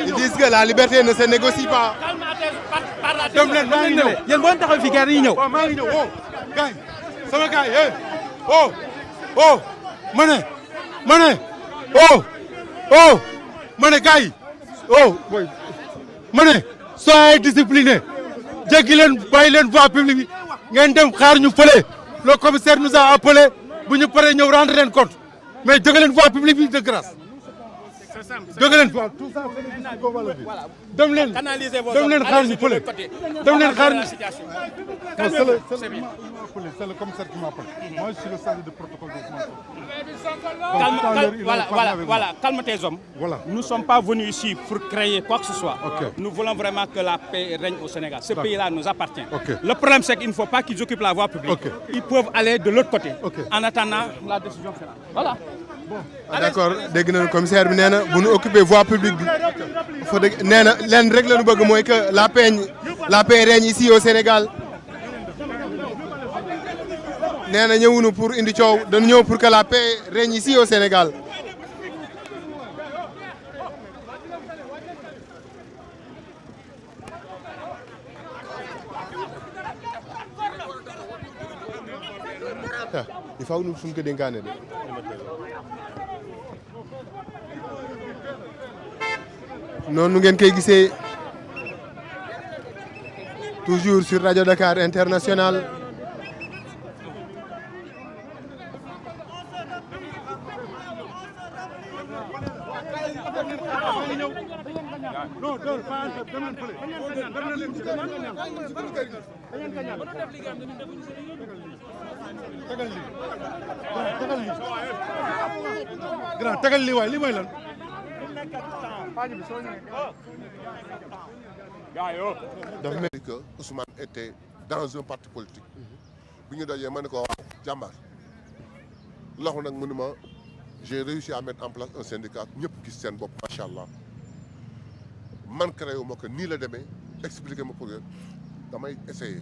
Ils disent que la liberté ne se négocie pas. dem leen maa ngi ñëw yéen boo taxaw fi gars yi ñëw. waaw maa ngi ñëw oh gars yi sama gars yi ma ne gars yi ma ne soyez discipliné jéggi leen bàyyi leen voie publique bi ngeen dem xaar ñu fële le commissaire nous a appelé bu ñu paree ñëw rendre leen compte mais jóge leen voie publique bi de grâce jóge leen voie tout ça dem leen xaar ñu fële dem leen xaar ñu c'est le commissaire qui m'a appelé. Moi, je suis le chargé de protocole de Voilà, calme tes hommes. Voilà. Nous ne sommes pas venus ici pour créer quoi que ce soit. Okay. Nous voulons vraiment que la paix règne au Sénégal. Ce pays-là nous appartient. Okay. Le problème, c'est qu'il ne faut pas qu'ils occupent la voie publique. Okay. Ils peuvent aller de l'autre côté. Okay. En attendant la décision finale. Voilà. D'accord dégg nañu commissaire bi nee na bu ñu occupé voie publique bi fa dégg nee na leen rek la ñu bëgg mooy que la paix règne ici au Sénégal. nee na ñëwuñu pour indi coow dañu ñëw pour que la paix règne ici au Sénégal. il faut nu suñ ko dénkaane de. noonu ngeen koy gisee toujours sur Radio Dakar International. grand tegal lii waay lii mooy lan. dafa mel ni que Ousmane était dans un parti politique. bi ñu dajee ma ne ko waaw jàmbaar loxo nag mu ne ma j'ai réussi à mettre en place un syndicat ñëpp gis seen bopp macha allah man créé wu ma ko nii la demee expliqué ma pour damay essayer.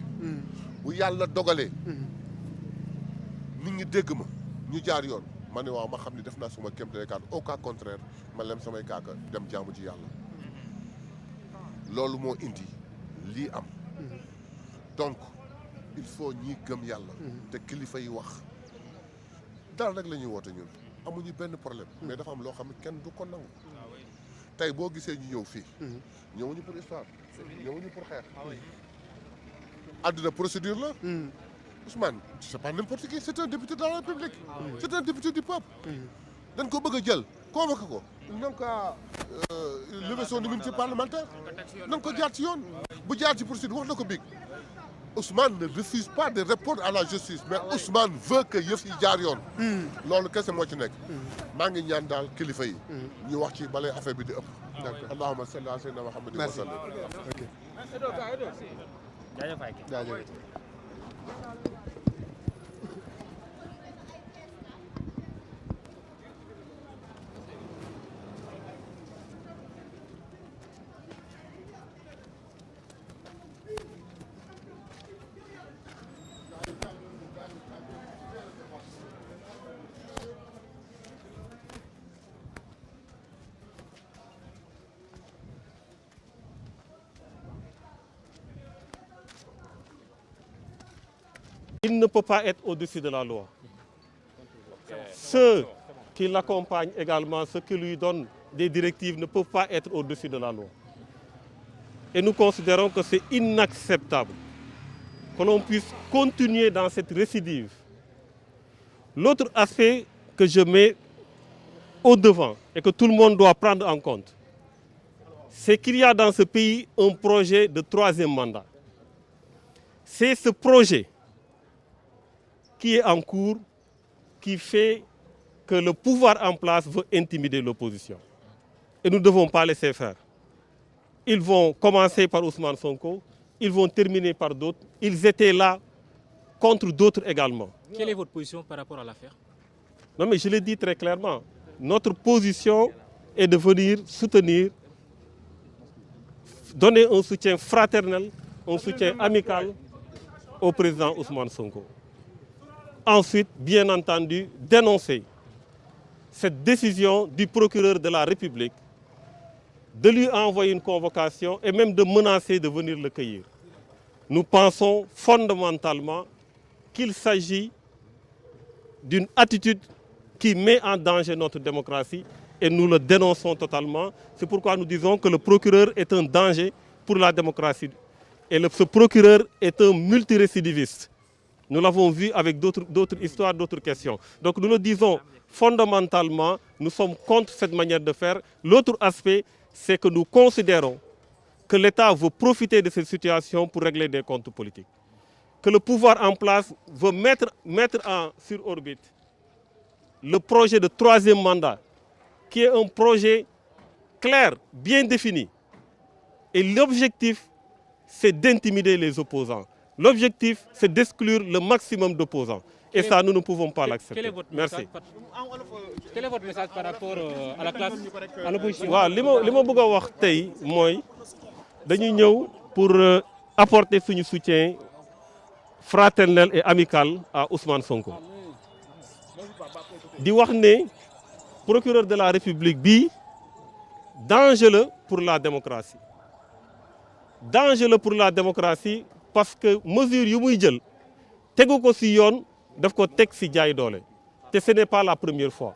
bu yàlla dogalee. nit ñi dégg ma ñu jaar yoon ma ne waaw ma xam ni def naa suma kéem tolluwaay au cas contraire ma lem samay kaaka dem jaamu ji yàlla loolu moo indi lii am donc il faut ñi gëm yàlla. te kilifa yi wax dara rek la ñuy woote ñun amuñu benn problème. mais dafa am loo xam ne kenn du ko nangu. tey boo gisee ñu ñëw fii. ñëwuñu pour histoire ñëwuñu pour xeex. àdduna procédure la. Ousmane c'est pas n'importe qui c'est un député de la République. C'est un député du peuple. dañ ko bëgg a jël convoqué ko. na nga ko lever son immunité parlementaire. na nga ko jaar ci yoon. bu jaar ci procédure wax na ko biig. Ousmane ne refuse pas de répondre à la justice mais Ousmane veut que yëf yi jaar yoon. loolu kese moo ci nekk. maa ngi ñaan daal kilifa yi. ñu wax ci balay affaire bi di ëpp. d'accord allahumma salli ala sayyidina Muhammadin wa sallam. ok. jaajëf. Il ne peut pas être au-dessus de la loi. Ceux qui l'accompagnent également, ceux qui lui donnent des directives ne peuvent pas être au-dessus de la loi. Et nous considérons que c'est inacceptable que l'on puisse continuer dans cette récidive. L'autre aspect que je mets au-devant et que tout le monde doit prendre en compte, c'est qu'il y a dans ce pays un projet de troisième mandat. C'est ce projet qui est en cours, qui fait que le pouvoir en place veut intimider l'opposition. Et nous ne devons pas laisser faire. Ils vont commencer par Ousmane Sonko, ils vont terminer par d'autres. Ils étaient là contre d'autres également. Quelle est votre position par rapport à l'affaire? Non, mais je l'ai dit très clairement. Notre position est de venir soutenir, donner un soutien fraternel, un soutien amical au président Ousmane Sonko. Ensuite, bien entendu, dénoncer cette décision du procureur de la République de lui envoyer une convocation et même de menacer de venir le cueillir. Nous pensons fondamentalement qu'il s'agit d'une attitude qui met en danger notre démocratie et nous le dénonçons totalement. C'est pourquoi nous disons que le procureur est un danger pour la démocratie. Et ce procureur est un multirécidiviste. Nous l'avons vu avec d'autres histoires, d'autres questions. Donc nous le disons fondamentalement, nous sommes contre cette manière de faire. L'autre aspect, c'est que nous considérons que l'État veut profiter de cette situation pour régler des comptes politiques. Que le pouvoir en place veut mettre sur orbite le projet de 3e mandat, qui est un projet clair, bien défini. Et l'objectif, c'est d'intimider les opposants. L'objectif, c'est d'exclure le maximum d'opposants. Et ça, nous ne pouvons pas l'accepter. Merci. Quel est votre message par rapport à la classe, à l'opposition? waaw li ma bëgg a wax tey mooy dañuy ñëw pour apporter suñu soutien fraternel et amical à Ousmane Sonko. di wax ne procureur de la République bi dangereux pour la démocratie. Dangereux pour la démocratie parce que mesure yu muy jël tegu ko ci yoon daf ko teg ci jaay doole te ce n'est pas la première fois.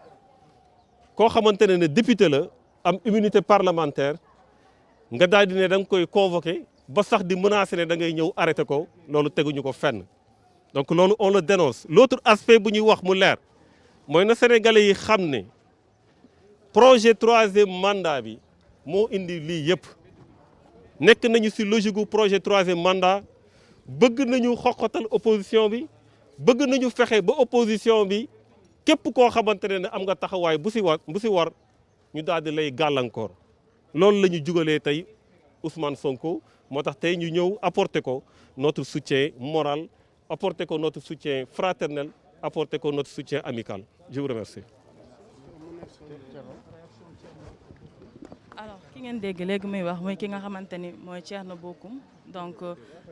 koo xamante ne député la am immunité parlementaire nga daal di ne da nga koy convoqué ba sax di menacer ne da ngay ñëw arrêté ko loolu teguñu ko fenn. Donc loolu on le dénonce. L'autre aspect bu ñuy wax mu leer mooy na Sénégalais yi xam ne projet 3e mandat bi moo indi lii yëpp. nekk nañu ci logique gu projet 3e mandat bëgg nañu xoqatal opposition bi bëgg nañu fexe ba opposition bi képp koo xamante ne am nga taxawaay bu ci war ñu daal di lay gàllankoor. loolu la ñu jugalee tey Ousmane Sonko moo tax tey ñu ñëw apporter ko notre soutien moral apporter ko notre soutien fraternel apporter ko notre soutien amical. Je vous remercie. Alors ki ngeen dégg léegi muy wax mooy ki nga xamante ni mooy Thierno Bocoum donc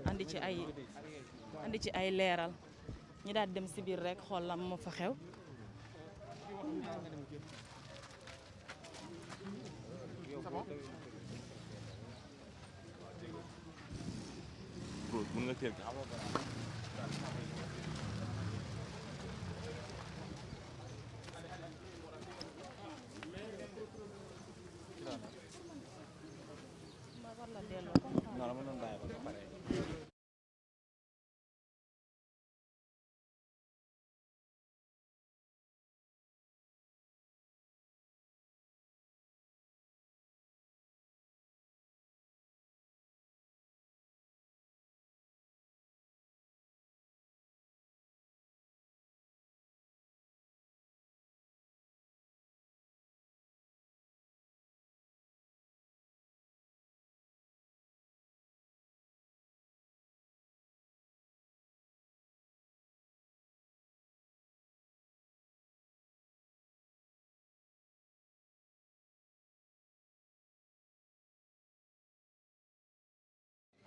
andi ci ay leeral ñi daal dem ci biir rek xool lam moo fa xew.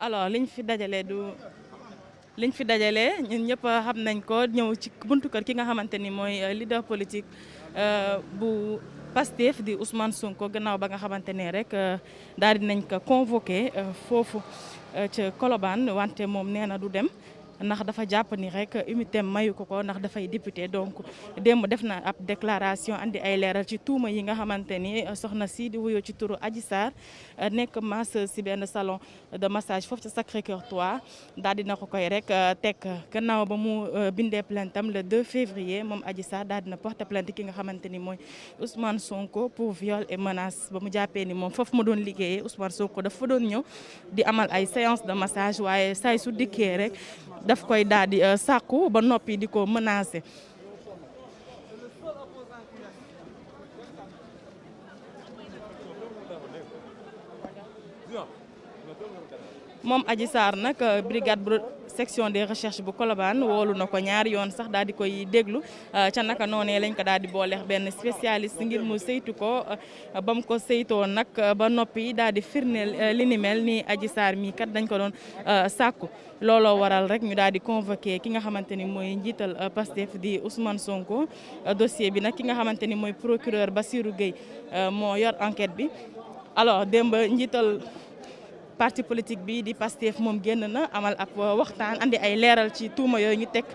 Alors liñ fi dajalee ñun ñëpp xam nañ ko ñëw ci buntu kër ki nga xamante ni mooy leader politique bu Pastef di Ousmane Sonko gannaaw ba nga xamante ne rek daal di nañ ko convoqué foofu ca Colobane wante moom nee na du dem ndax dafa jàpp ni rek unité mayu ko ndax dafay député donc démb def na ab déclaration andi ay leeral ci tuuma yi nga xamante ni soxna si di wuyoo ci turu Adji Sarr nekk masseuse ci benn salon de massage foofu ci Sacré-Cœur 3 daal dina ko koy rek teg gannaaw ba mu bindee plainte am le 2 février moom Adji Sarr daal dina porter plainte ki nga xamante ni mooy Ousmane Sonko pour viol et menace ba mu jàppee ni moom foofu mu doon liggéeyee Ousmane Sonko dafa doon ñëw di amal ay séance de massage waaye saay su dikkee rek daf koy daal di sàkku ba noppi di ko menacer. moom Adji Sarr nag brigade bu section des recherches bu Colobane woolu na ko ñaari yoon sax daal di koy déglu ca naka noonee lañ ko daal di booleex benn spécialiste ngir mu saytu ko ba mu ko saytoo nag ba noppi daal di firndeel li ni mel ni Adji Sarr mii kat dañ ko doon sàkku looloo waral rek ñu daal di convoqué ki nga xamante ni mooy njiital Pastef di Ousmane Sonko dossier bi nag ki nga xamante ni mooy procureur Bassirou Gueye moo yor enquête bi alors démb njiital parti politique bi di Pastef moom génn na amal ab waxtaan andi ay leeral ci tuuma yooyu ñu teg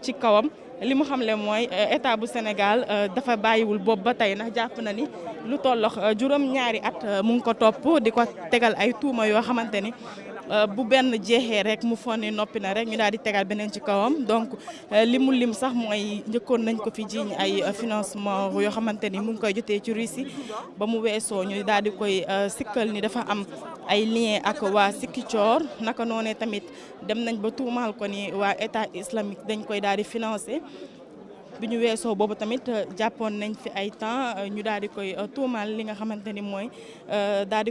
ci kawam li mu xamle mooy état bu Sénégal dafa bàyyiwul boobu ba tey ndax jàpp na ni lu tollox juróom-ñaari at mu ngi ko topp di ko tegal ay tuuma yoo xamante ni bu benn jeexee rek mu fonni noppi na rek ñu daal di tegal beneen ci kawam donc li mu lim sax mooy njëkkoon nañ ko fi jiiñ ay financement yoo xamante ni mu ngi koy jotee ci Russie ba mu weesoo ñu daal di koy sikkal ni dafa am ay lien ak waa Sikicoor naka noonee tamit dem nañ ba tuumaal ko ni waa état islamique dañ koy daal di financé bi ñu weesoo boobu tamit jàppoon nañ fi ay temps ñu daal di koy tuumaal li nga xamante ni mooy daal di